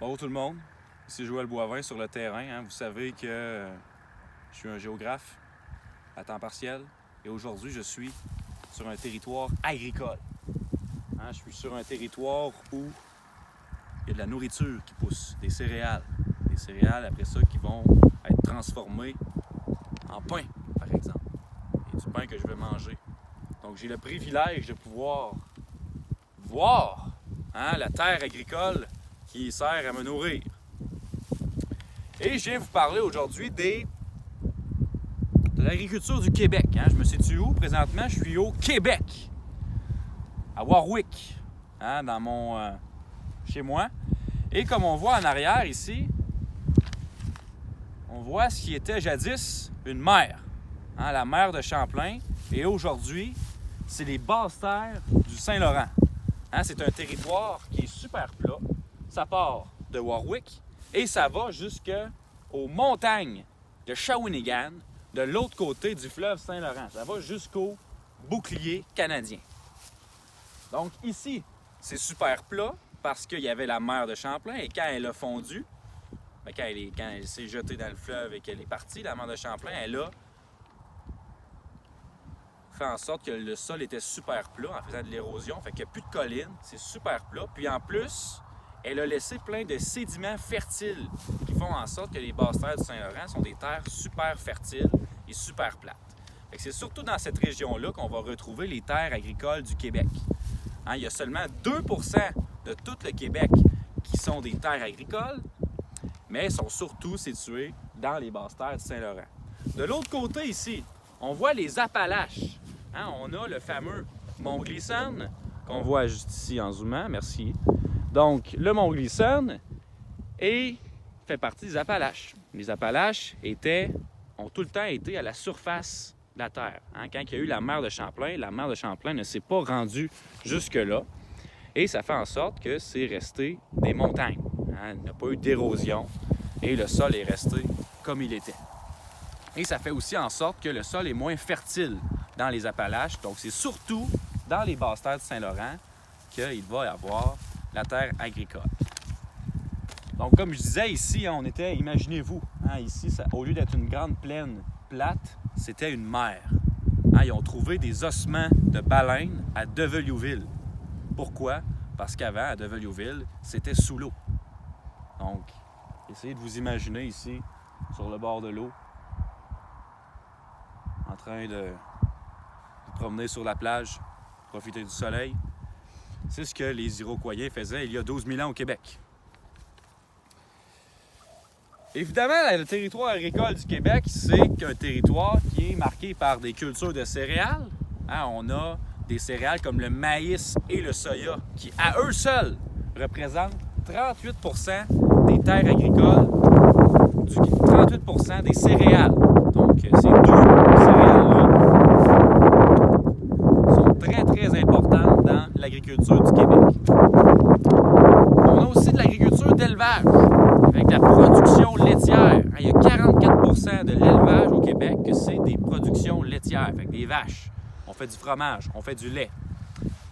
Bonjour tout le monde, ici Joël Boivin sur le terrain. Vous savez que je suis un géographe à temps partiel et aujourd'hui je suis sur un territoire agricole. Je suis sur un territoire où il y a de la nourriture qui pousse, des céréales. Des céréales après ça qui vont être transformées en pain par exemple. Et du pain que je vais manger. Donc j'ai le privilège de pouvoir voir la terre agricole qui sert à me nourrir. Et je viens vous parler aujourd'hui de l'agriculture du Québec. Je me situe où présentement? Je suis au Québec, à Warwick, chez moi. Et comme on voit en arrière ici, on voit ce qui était jadis une mer, la mer de Champlain. Et aujourd'hui, c'est les basses terres du Saint-Laurent. C'est un territoire qui est super plat. Ça part de Warwick et ça va jusqu'aux montagnes de Shawinigan, de l'autre côté du fleuve Saint-Laurent. Ça va jusqu'au bouclier canadien. Donc ici, c'est super plat parce qu'il y avait la mer de Champlain et quand elle a fondu, quand elle s'est jetée dans le fleuve et qu'elle est partie, la mer de Champlain, elle a fait en sorte que le sol était super plat en faisant de l'érosion. Fait qu'il n'y a plus de collines, c'est super plat. Puis en plus, elle a laissé plein de sédiments fertiles qui font en sorte que les basses terres du Saint-Laurent sont des terres super fertiles et super plates. Fait que c'est surtout dans cette région-là qu'on va retrouver les terres agricoles du Québec. Il y a seulement 2% de tout le Québec qui sont des terres agricoles, mais elles sont surtout situées dans les basses terres du Saint-Laurent. De l'autre côté ici, on voit les Appalaches. On a le fameux Mont Gleason, qu'on voit juste ici en zoomant, merci. Donc, le Mont Gleason fait partie des Appalaches. Les Appalaches ont tout le temps été à la surface de la Terre. Quand il y a eu la mer de Champlain ne s'est pas rendue jusque-là. Et ça fait en sorte que c'est resté des montagnes. Il n'y a pas eu d'érosion et le sol est resté comme il était. Et ça fait aussi en sorte que le sol est moins fertile dans les Appalaches. Donc, c'est surtout dans les basses terres du Saint-Laurent qu'il va y avoir la terre agricole. Donc, comme je disais, ici, on était, imaginez-vous, ici, au lieu d'être une grande plaine plate, c'était une mer. Ils ont trouvé des ossements de baleines à Develiouville. Pourquoi? Parce qu'avant, à Develiouville, c'était sous l'eau. Donc, essayez de vous imaginer ici, sur le bord de l'eau, en train de promener sur la plage, profiter du soleil. C'est ce que les Iroquois faisaient il y a 12 000 ans au Québec. Évidemment, le territoire agricole du Québec, c'est un territoire qui est marqué par des cultures de céréales. On a des céréales comme le maïs et le soya qui, à eux seuls, représentent 38% des terres agricoles, 38% des céréales. Donc, ces deux céréales-là sont très, très importantes dans l'agriculture du Québec. On a aussi de l'agriculture d'élevage, avec la production laitière. Il y a 44% de l'élevage au Québec que c'est des productions laitières, avec des vaches. On fait du fromage, on fait du lait.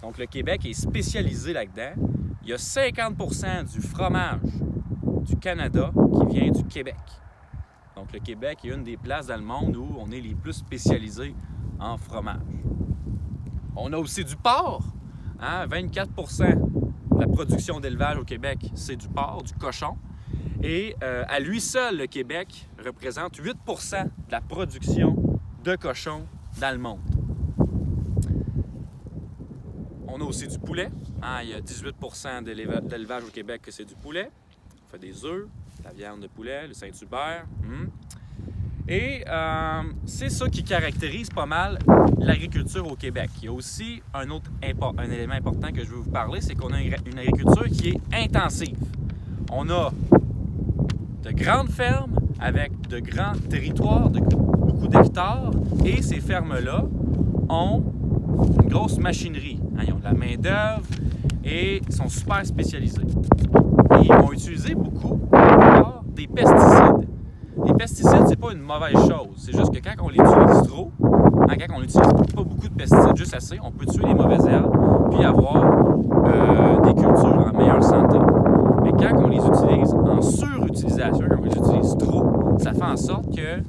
Donc, le Québec est spécialisé là-dedans. Il y a 50% du fromage du Canada qui vient du Québec. Donc, le Québec est une des places dans le monde où on est les plus spécialisés en fromage. On a aussi du porc. 24% de la production d'élevage au Québec, c'est du porc, du cochon. Et à lui seul, le Québec représente 8% de la production de cochons dans le monde. On a aussi du poulet. Il y a 18% de l'élevage au Québec que c'est du poulet. On fait des œufs, de la viande de poulet, le Saint-Hubert. Et c'est ça qui caractérise pas mal l'agriculture au Québec. Il y a aussi un élément important que je veux vous parler, c'est qu'on a une agriculture qui est intensive. On a de grandes fermes avec de grands territoires, beaucoup d'hectares, et ces fermes-là ont une grosse machinerie. Ils ont de la main-d'œuvre et sont super spécialisés. Et ils vont utiliser beaucoup des pesticides. Les pesticides, c'est pas une mauvaise chose. C'est juste que quand on les utilise trop, quand on n'utilise pas beaucoup de pesticides, juste assez, on peut tuer les mauvaises herbes puis avoir des cultures en meilleure santé. Mais quand on les utilise pollinisation, on l'utilise trop. Ça fait en sorte que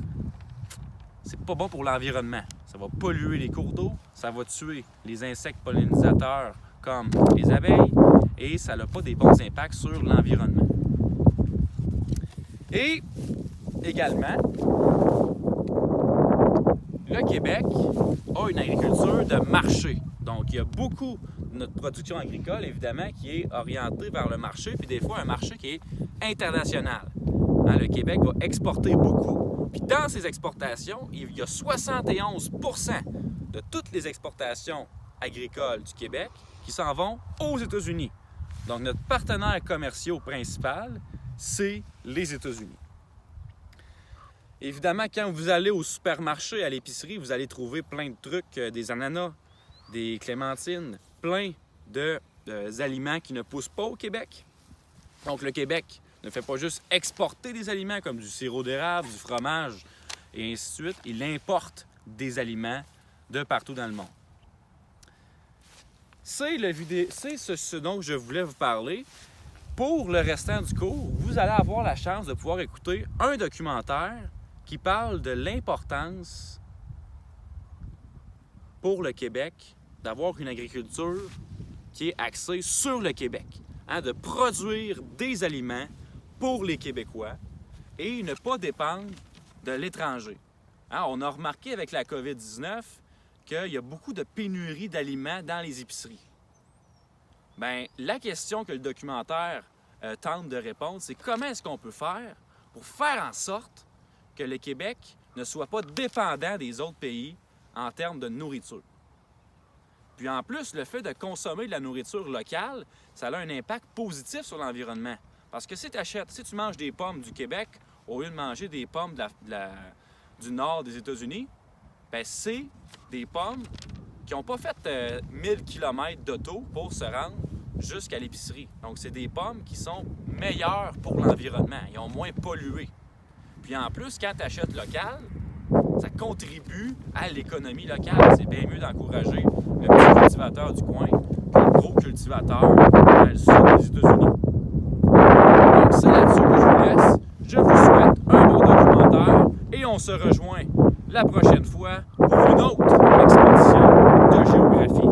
c'est pas bon pour l'environnement. Ça va polluer les cours d'eau, ça va tuer les insectes pollinisateurs comme les abeilles et ça n'a pas des bons impacts sur l'environnement. Et également, le Québec a une agriculture de marché. Donc, il y a beaucoup de notre production agricole, évidemment, qui est orientée vers le marché, puis des fois un marché qui est international. Hein, le Québec va exporter beaucoup. Puis dans ces exportations, il y a 71% de toutes les exportations agricoles du Québec qui s'en vont aux États-Unis. Donc, notre partenaire commercial principal, c'est les États-Unis. Évidemment, quand vous allez au supermarché, à l'épicerie, vous allez trouver plein de trucs, des ananas, des clémentines, plein d'aliments qui ne poussent pas au Québec. Donc, le Québec ne fait pas juste exporter des aliments comme du sirop d'érable, du fromage et ainsi de suite. Il importe des aliments de partout dans le monde. C'est ce dont je voulais vous parler. Pour le restant du cours, vous allez avoir la chance de pouvoir écouter un documentaire qui parle de l'importance pour le Québec d'avoir une agriculture qui est axée sur le Québec, hein, de produire des aliments pour les Québécois et ne pas dépendre de l'étranger. Hein, on a remarqué avec la COVID-19 qu'il y a beaucoup de pénurie d'aliments dans les épiceries. Bien, la question que le documentaire tente de répondre, c'est comment est-ce qu'on peut faire pour faire en sorte que le Québec ne soit pas dépendant des autres pays en termes de nourriture. Puis en plus, le fait de consommer de la nourriture locale, ça a un impact positif sur l'environnement. Parce que si tu manges des pommes du Québec au lieu de manger des pommes du nord des États-Unis, bien c'est des pommes qui n'ont pas fait 1000 km d'auto pour se rendre jusqu'à l'épicerie. Donc, c'est des pommes qui sont meilleures pour l'environnement. Ils ont moins pollué. Puis en plus, quand tu achètes local, ça contribue à l'économie locale. C'est bien mieux d'encourager le petit cultivateur du coin que le gros cultivateur dans le sud des États-Unis. Donc, c'est là-dessus que je vous laisse. Je vous souhaite un bon documentaire et on se rejoint la prochaine fois pour une autre expédition de géographie.